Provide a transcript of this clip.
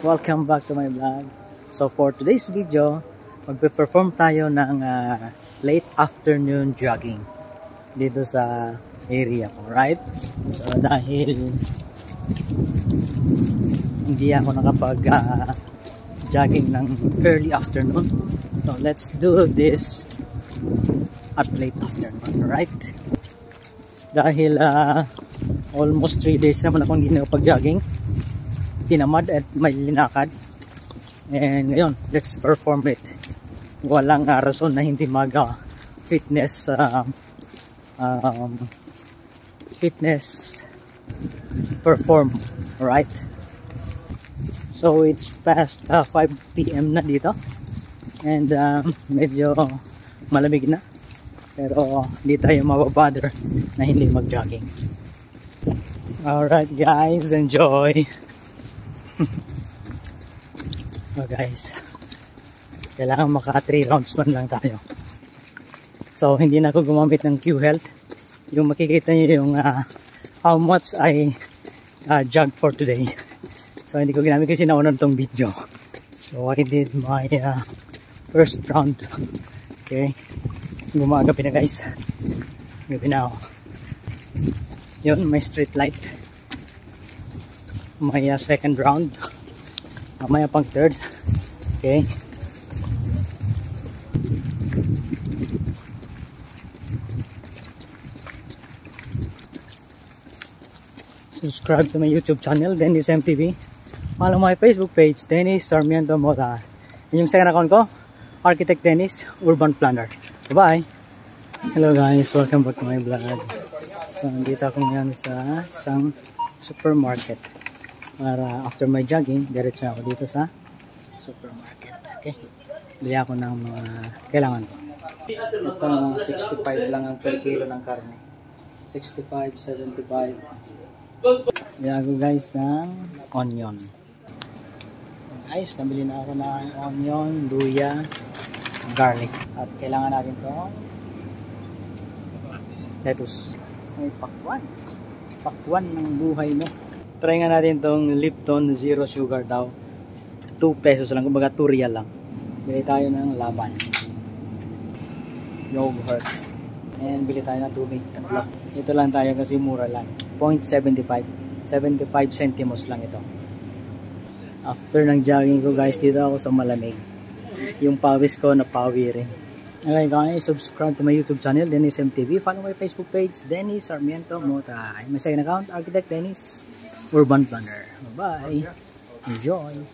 Welcome back to my vlog. So for today's video, magpe-perform tayo ng late afternoon jogging dito sa area ko, right? So dahil hindi ako nakapag jogging ng early afternoon, so let's do this at late afternoon, right? Dahil almost 3 days naman ako hindi nakapag-jogging, tinamad at may linakad, and ngayon let's perform it. Walang rason na hindi fitness perform, right? So it's past 5 PM na dito, and medyo malamig na, pero hindi tayo mababother na hindi mag-jogging. Alright guys, enjoy. Oh guys, kailangan maka 3 rounds man lang tayo. So hindi na ako gumamit ng Q-Health. Yung makikita niyo yung how much I jog for today. So hindi ko ginamit kasi nauna tong video. So I did my first round. Okay, gumagabi na guys, gabi na ako. Yun, may street light. May second round, mamaya pang third. Okay, subscribe to my YouTube channel, Dennis MTV. Follow my Facebook page, Dennis Sarmiento Mota. Yung second account ko, Architect Dennis, Urban Planner. Bye! Hello guys, welcome back to my vlog. So nandito ako ngayon sa isang supermarket. Para after my jogging, diretso ako dito sa supermarket. Okay, bili ako ng mga kailangan ko. Ito, 65 lang ang per kilo ng karne. 65, 75. Bili ako guys ng onion. Guys, nabili na ako ng onion, luya, garlic. At kailangan natin itong lettuce. May pakwan. Pakwan ng buhay mo. Try nga natin itong Lipton Zero Sugar daw. 2 pesos lang, kumbaga 2 real lang. Bili tayo ng laban, yogurt, and bili tayo ng tubig. Tatlo. Ito lang tayo kasi mura lang. 0.75 centimos lang ito. After ng jogging ko guys, dito ako sa malamig. Yung pawis ko napawi rin. Okay guys, subscribe to my YouTube channel, Dennis MTV. Follow my Facebook page, Dennis Sarmiento Mota. My second account, Architect Dennis, Urban Planner. Bye-bye. Enjoy.